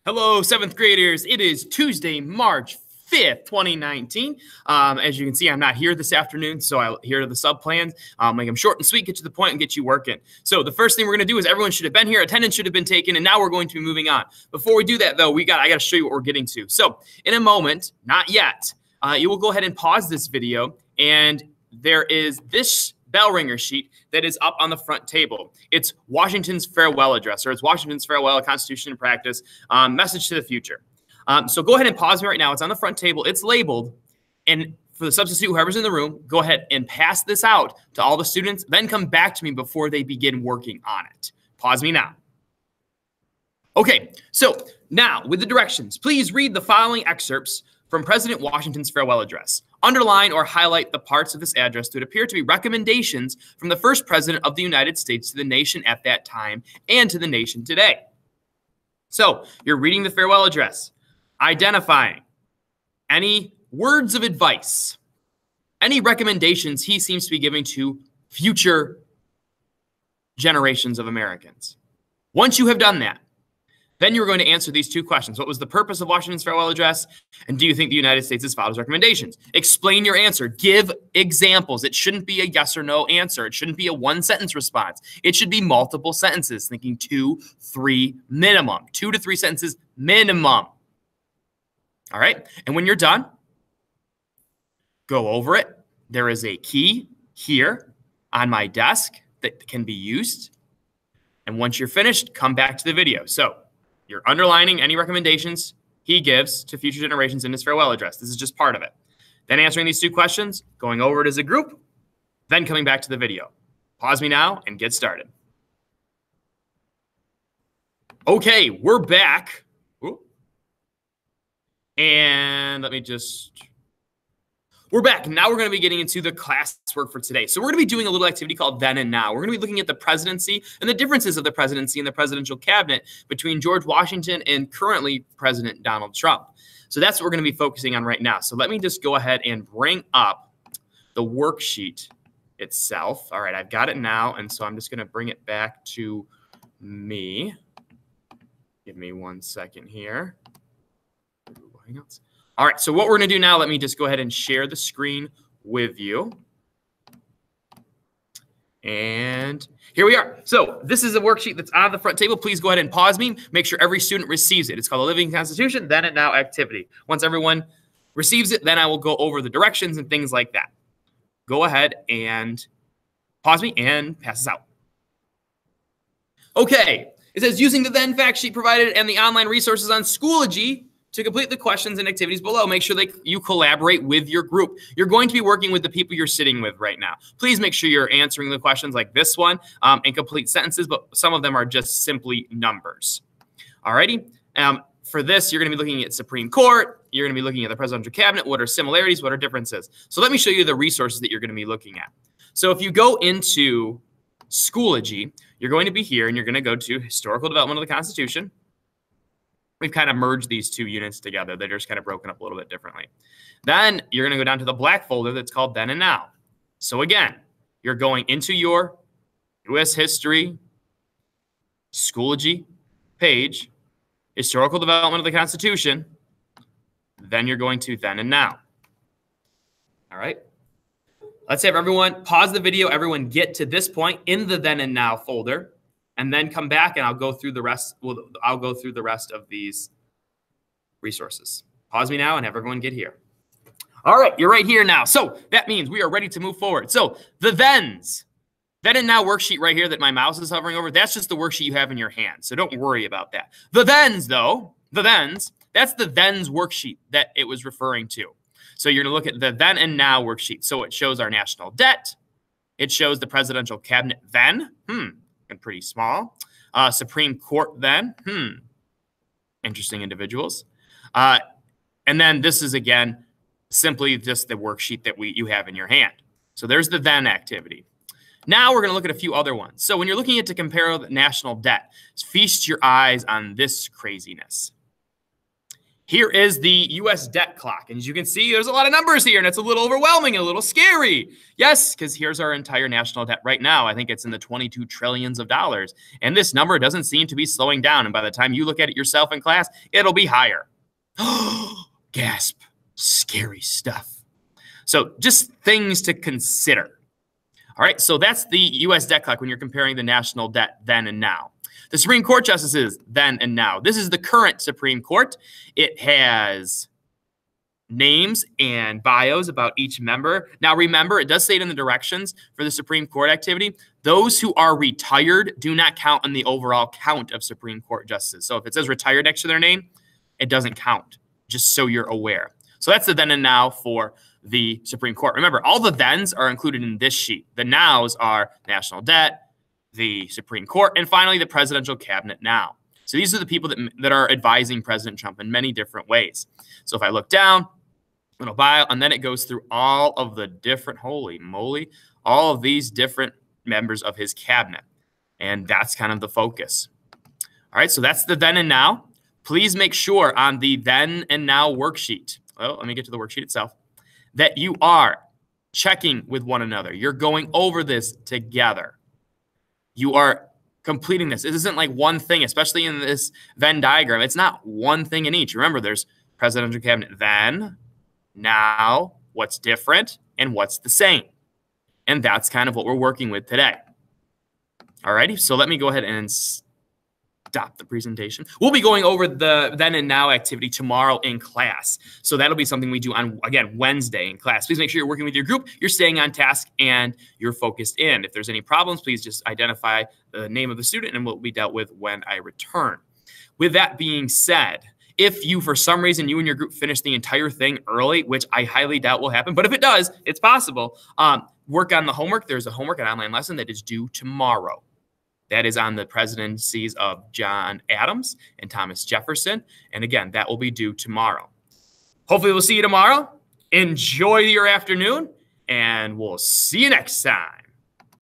Hello, seventh graders. It is Tuesday, March 5th, 2019. As you can see, I'm not here this afternoon, so I'll adhere to the sub plans. Make them short and sweet, get to the point, and get you working. So the first thing we're going to do is everyone should have been here, attendance should have been taken, and now we're going to be moving on. Before we do that, though, I got to show you what we're getting to. So in a moment, not yet, you will go ahead and pause this video, and there is this bell ringer sheet that is up on the front table. It's Washington's farewell address, or it's Washington's farewell, Constitution in practice, message to the future. So go ahead and pause me right now. It's on the front table. It's labeled. And for the substitute, whoever's in the room, go ahead and pass this out to all the students. Then come back to me before they begin working on it. Pause me now. Okay, so now with the directions, please read the following excerpts from President Washington's farewell address. Underline or highlight the parts of this address that appear to be recommendations from the first president of the United States to the nation at that time and to the nation today. So you're reading the farewell address, identifying any words of advice, any recommendations he seems to be giving to future generations of Americans. Once you have done that, then you're going to answer these two questions. What was the purpose of Washington's farewell address? And do you think the United States has followed his recommendations? Explain your answer. Give examples. It shouldn't be a yes or no answer. It shouldn't be a one-sentence response. It should be multiple sentences, thinking 2, 3 minimum. 2 to 3 sentences minimum. All right? And when you're done, go over it. There is a key here on my desk that can be used. And once you're finished, come back to the video. So you're underlining any recommendations he gives to future generations in his farewell address. This is just part of it. Then answering these two questions, going over it as a group, then coming back to the video. Pause me now and get started. Okay, we're back. Ooh. And we're back. Now we're going to be getting into the classwork for today. So we're going to be doing a little activity called Then and Now. We're going to be looking at the presidency and the differences of the presidency and the presidential cabinet between George Washington and currently President Donald Trump. So that's what we're going to be focusing on right now. So let me just go ahead and bring up the worksheet itself. All right, I've got it now. And so I'm just going to bring it back to me. Give me 1 second here. Hangouts. All right, so what we're going to do now, let me just go ahead and share the screen with you. And here we are. So this is a worksheet that's on the front table. Please go ahead and pause me. Make sure every student receives it. It's called a Living Constitution, Then and Now activity. Once everyone receives it, then I will go over the directions and things like that. Go ahead and pause me and pass this out. Okay, it says using the then fact sheet provided and the online resources on Schoology to complete the questions and activities below. Make sure that you collaborate with your group. You're going to be working with the people you're sitting with right now. Please make sure you're answering the questions like this one in complete sentences, but some of them are just simply numbers. All righty. For this, you're going to be looking at Supreme Court. You're going to be looking at the presidential cabinet. What are similarities? What are differences? So let me show you the resources that you're going to be looking at. So if you go into Schoology, you're going to be here, and you're going to go to Historical Development of the Constitution. We've kind of merged these two units together. They're just kind of broken up a little bit differently. Then you're going to go down to the black folder that's called Then and Now. So again, you're going into your U.S. History, Schoology page, Historical Development of the Constitution. Then you're going to Then and Now. All right. Let's have everyone pause the video. Everyone get to this point in the Then and Now folder. And then come back and I'll go through the rest. I'll go through the rest of these resources. Pause me now and have everyone get here. All right, you're right here now. So that means we are ready to move forward. So the thens, then and now worksheet right here that my mouse is hovering over, that's just the worksheet you have in your hand. So don't worry about that. The thens though, that's the thens worksheet that it was referring to. So you're gonna look at the then and now worksheet. So it shows our national debt. It shows the presidential cabinet then, and pretty small. Supreme Court then, interesting individuals. And then this is, again, simply just the worksheet that you have in your hand. So there's the then activity. Now we're going to look at a few other ones. So when you're looking at to compare the national debt, feast your eyes on this craziness. Here is the U.S. debt clock. And as you can see, there's a lot of numbers here, and it's a little overwhelming, a little scary. Yes, because here's our entire national debt right now. I think it's in the 22 trillions of dollars. And this number doesn't seem to be slowing down. And by the time you look at it yourself in class, it'll be higher. Gasp. Scary stuff. So just things to consider. All right, so that's the U.S. debt clock when you're comparing the national debt then and now. The Supreme Court justices then and now. This is the current Supreme Court. It has names and bios about each member. Now, remember, it does state in the directions for the Supreme Court activity, those who are retired do not count in the overall count of Supreme Court justices. So if it says retired next to their name, it doesn't count, just so you're aware. So that's the then and now for the Supreme Court. Remember, all the thens are included in this sheet. The nows are national debt, the Supreme Court, and finally the presidential cabinet now. So these are the people that are advising President Trump in many different ways. So if I look down, little bio, and then it goes through all of the different, holy moly, all of these different members of his cabinet. And that's kind of the focus. All right, so that's the then and now. Please make sure on the then and now worksheet, well, let me get to the worksheet itself, that you are checking with one another. You're going over this together. You are completing this. It isn't like one thing, especially in this Venn diagram. It's not one thing in each. Remember, there's presidential cabinet then, now, what's different, and what's the same. And that's kind of what we're working with today. All righty, so let me go ahead and stop the presentation. We'll be going over the then and now activity tomorrow in class. So that'll be something we do on, again, Wednesday in class. Please make sure you're working with your group, you're staying on task, and you're focused in. If there's any problems, please just identify the name of the student and will be dealt with when I return. With that being said, if you, for some reason, you and your group finish the entire thing early, which I highly doubt will happen, but if it does, it's possible, work on the homework. There's a homework, an online lesson that is due tomorrow. That is on the presidencies of John Adams and Thomas Jefferson. And again, that will be due tomorrow. Hopefully we'll see you tomorrow. Enjoy your afternoon, and we'll see you next time.